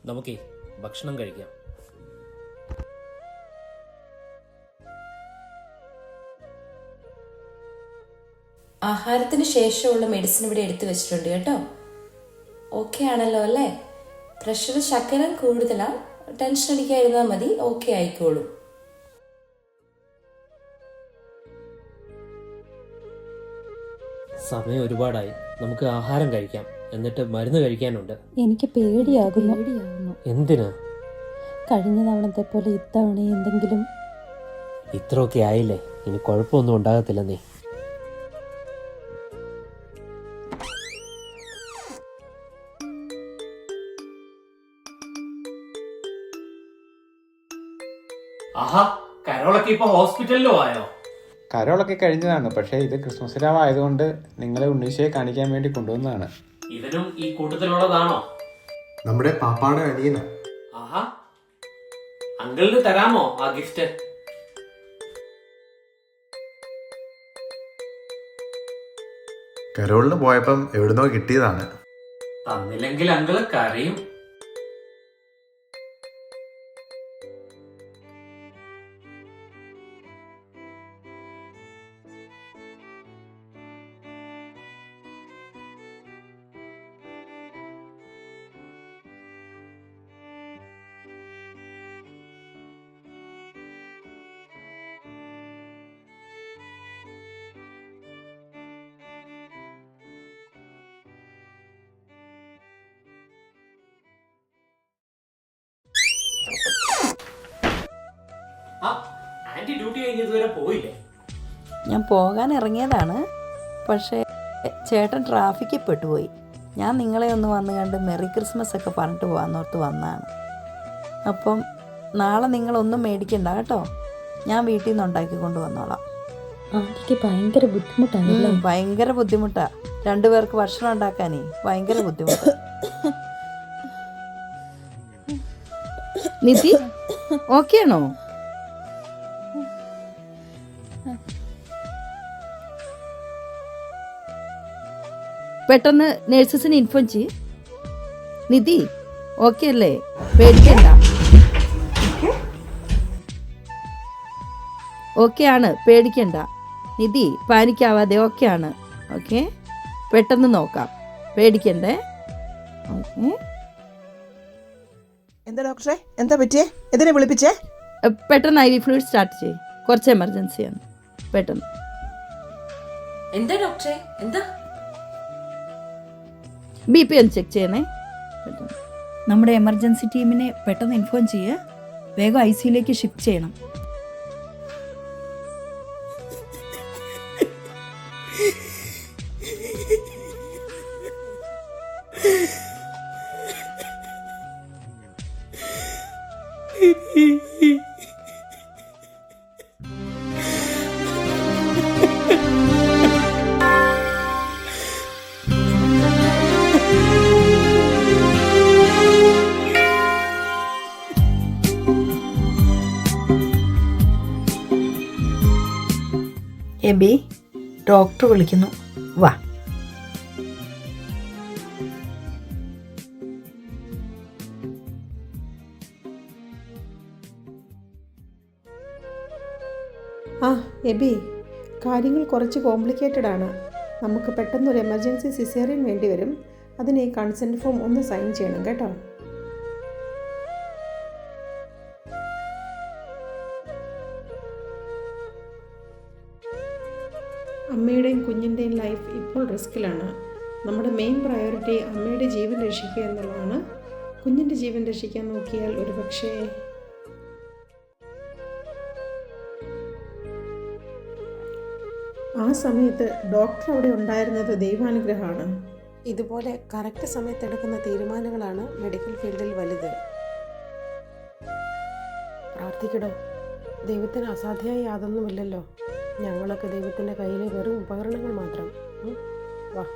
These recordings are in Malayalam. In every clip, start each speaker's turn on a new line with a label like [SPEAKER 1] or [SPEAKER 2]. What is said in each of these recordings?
[SPEAKER 1] നമുക്കേ ഭക്ഷണം കഴിക്കാം.
[SPEAKER 2] ആഹാരത്തിന് ശേഷമുള്ള മെഡിസിൻ ഇവിടെ എടുത്തു വെച്ചിട്ടുണ്ട് കേട്ടോ. ഓക്കെ ആണല്ലോ അല്ലേ? പ്രഷർ ശകലം കൂടുതലാണ്, ടെൻഷൻ അടിക്കാതിരുന്നാൽ മതി, ഓക്കെ ആയിക്കോളൂ.
[SPEAKER 1] സമയം ഒരുപാടായി, നമുക്ക് ആഹാരം കഴിക്കാം, എന്നിട്ട് മരുന്ന് കഴിക്കാനുണ്ട്.
[SPEAKER 3] എനിക്ക് പേടിയാകുന്നു.
[SPEAKER 1] എന്തിനാ?
[SPEAKER 3] കഴിഞ്ഞ തവണത്തെ പോലെ ഇത്തവണ എന്തെങ്കിലും.
[SPEAKER 1] ഇത്രയൊക്കെ ആയില്ലേ, ഇനി കുഴപ്പമൊന്നും ഉണ്ടാകത്തില്ല. നീ ആഹാ, കരോളൊക്കെ ഇപ്പൊ ഹോസ്പിറ്റലിലോ ആയോ?
[SPEAKER 4] കരോളൊക്കെ കഴിഞ്ഞതാണ്. പക്ഷേ ഇത് ക്രിസ്മസ് രാവ് ആയതുകൊണ്ട് നിങ്ങളെ ഉണ്ണീശയെ കാണിക്കാൻ വേണ്ടി കൊണ്ടുവന്നതാണ്.
[SPEAKER 1] ഇവനും ഈ കൂട്ടത്തിലുള്ളതാണോ?
[SPEAKER 5] നമ്മുടെ പാപ്പാടെ അനിയനാ.
[SPEAKER 1] ആഹാ, അങ്കിളിന് തരാമോ ആ ഗിഫ്റ്റ്?
[SPEAKER 5] കരോളിന് പോയപ്പം എവിടുന്നോ കിട്ടിയതാണ്.
[SPEAKER 1] തന്നില്ലെങ്കിൽ അങ്കിള് കരയും. ആന്റി ഡ്യൂട്ടി കഴിഞ്ഞ് ഇതുവരെ പോയില്ലേ?
[SPEAKER 6] ഞാൻ പോകാൻ ഇറങ്ങിയതാണ്, പക്ഷേ ചേട്ടൻ ട്രാഫിക്കിൽ പെട്ടുപോയി. ഞാൻ നിങ്ങളെ ഒന്ന് വന്ന് കണ്ട് മെറി ക്രിസ്മസ് ഒക്കെ പറഞ്ഞിട്ട് പോകാമെന്നോർത്ത് വന്നതാണ്. അപ്പം നാളെ നിങ്ങളൊന്നും മേടിക്കണ്ട കേട്ടോ, ഞാൻ വീട്ടിൽ നിന്ന് ഉണ്ടാക്കിക്കൊണ്ട് വന്നോളാം.
[SPEAKER 3] ആന്റിക്ക് ഭയങ്കര ബുദ്ധിമുട്ടാണ്.
[SPEAKER 6] ഭയങ്കര ബുദ്ധിമുട്ടാ, രണ്ടുപേർക്ക് ഭക്ഷണം ഉണ്ടാക്കാനേ ഭയങ്കര ബുദ്ധിമുട്ടാ. നിധി ഓക്കെ ആണോ? പെട്ടെന്ന് നഴ്സസിനെ ഇൻഫോം ചെയ്യ്. നിധി ഓക്കെ അല്ലേ? പേടിക്കണ്ട. ഓക്കെ ആണ്, പേടിക്കണ്ട. നിധി പാനിക്കാവാതെ ഓക്കെ ആണ്. ഓക്കെ, പെട്ടെന്ന് നോക്കാം, പേടിക്കണ്ടേ. ഓക്കെ.
[SPEAKER 7] എന്താ ഡോക്ടറെ, എന്താ പറ്റിയേ? എന്തിനെ വിളിപ്പിച്ചേ?
[SPEAKER 6] പെട്ടെന്ന് ഐ വി ഫ്ലൂയിഡ് സ്റ്റാർട്ട് ചെയ്യ്, കുറച്ച് എമർജൻസിയാണ്. പെട്ടെന്ന്.
[SPEAKER 2] എന്താ ഡോക്ടറെ, എന്താ?
[SPEAKER 6] BP ഒന്ന് ചെക്ക് ചെയ്യണേ. നമ്മുടെ എമർജൻസി ടീമിനെ പെട്ടെന്ന് ഇൻഫോം ചെയ്യുക, വേഗം ICUലേക്ക് ഷിഫ്റ്റ് ചെയ്യണം. എബി, ഡോക്ടർ വിളിക്കുന്നു, വാ.
[SPEAKER 8] എബി, കാര്യങ്ങൾ കുറച്ച് കോംപ്ലിക്കേറ്റഡ് ആണ്. നമുക്ക് പെട്ടെന്നൊരു എമർജൻസി സിസേറിയൻ വേണ്ടി വരും. അതിന് ഈ കൺസെൻറ്റ് ഫോം ഒന്ന് സൈൻ ചെയ്യണം കേട്ടോ. അമ്മയുടെയും കുഞ്ഞിൻ്റെയും ലൈഫ് ഇപ്പോൾ റിസ്കിലാണ്. നമ്മുടെ മെയിൻ പ്രയോറിറ്റി അമ്മയുടെ ജീവൻ രക്ഷിക്കുക എന്നുള്ളതാണ്. കുഞ്ഞിൻ്റെ ജീവൻ രക്ഷിക്കാൻ നോക്കിയാൽ ഒരു പക്ഷേ ആ സമയത്ത് ഡോക്ടർ അവിടെ ഉണ്ടായിരുന്നത് ദൈവാനുഗ്രഹമാണ്.
[SPEAKER 9] ഇതുപോലെ കറക്റ്റ് സമയത്ത് എടുക്കുന്ന തീരുമാനങ്ങളാണ് മെഡിക്കൽ ഫീൽഡിൽ വലുത്. പ്രാർത്ഥിക്കടോ, ദൈവത്തിന് അസാധ്യമായി യാതൊന്നുമില്ലല്ലോ. ഞങ്ങളൊക്കെ ദൈവത്തിൻ്റെ കയ്യിലെ വെറും ഉപകരണങ്ങൾ മാത്രം. വാ.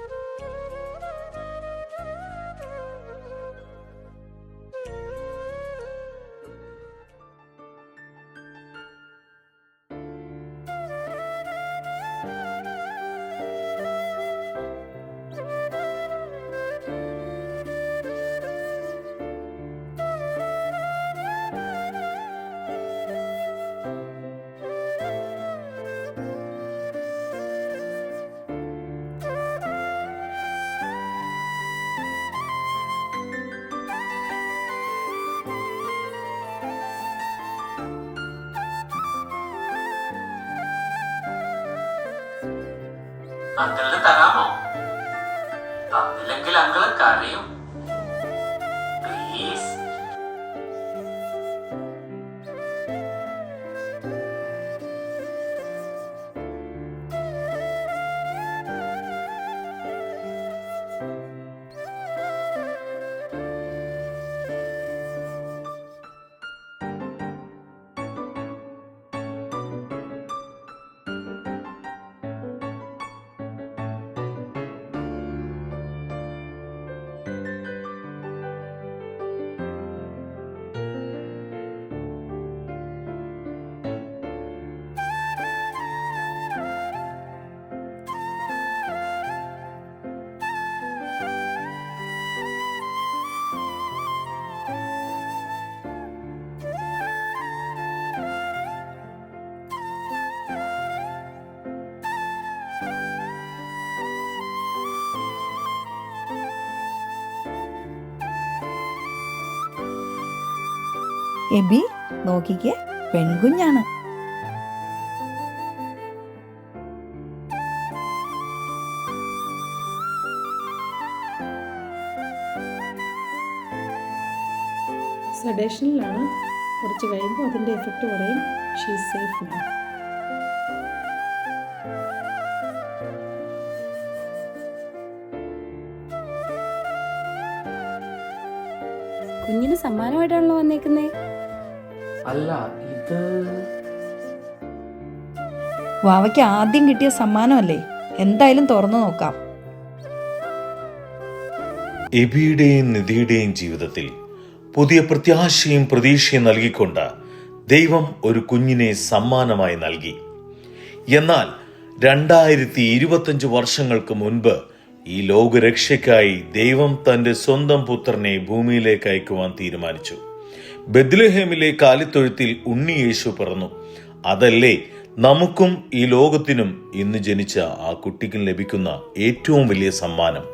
[SPEAKER 1] അങ്കിളിന് തരാമോ? തന്നില്ലെങ്കിൽ അങ്കിള് കരയും. പ്ലീസ്.
[SPEAKER 6] എബി നോക്കിക്കേ, പെൺകുഞ്ഞാണ്.
[SPEAKER 8] സെഡേഷനിലാണ്. കുറച്ച് കഴിയുമ്പോൾ അതിൻ്റെ എഫക്റ്റ് കുറയും. She is safe now.
[SPEAKER 2] കുഞ്ഞിന് സമ്മാനമായിട്ടാണല്ലോ വന്നേക്കുന്നേ.
[SPEAKER 1] അല്ല, ഇത്
[SPEAKER 6] വാവയ്ക്ക് ആദ്യം കിട്ടിയ സമ്മാനമല്ലേ, എന്തായാലും തുറന്നു നോക്കാം.
[SPEAKER 10] എബിയുടെയും നിധിയുടെയും ജീവിതത്തിൽ പുതിയ പ്രത്യാശയും പ്രതീക്ഷയും നൽകിക്കൊണ്ട് ദൈവം ഒരു കുഞ്ഞിനെ സമ്മാനമായി നൽകി. എന്നാൽ 2025 വർഷങ്ങൾക്ക് മുൻപ് ഈ ലോകരക്ഷയ്ക്കായി ദൈവം തന്റെ സ്വന്തം പുത്രനെ ഭൂമിയിലേക്ക് അയക്കുവാൻ തീരുമാനിച്ചു. ബെത്ലഹേമിലെ കാലിത്തൊഴുത്തിൽ ഉണ്ണി യേശു പിറന്നു. അതല്ലേ നമുക്കും ഈ ലോകത്തിനും ഇന്ന് ജനിച്ച ആ കുട്ടിക്കും ലഭിക്കുന്ന ഏറ്റവും വലിയ സമ്മാനം.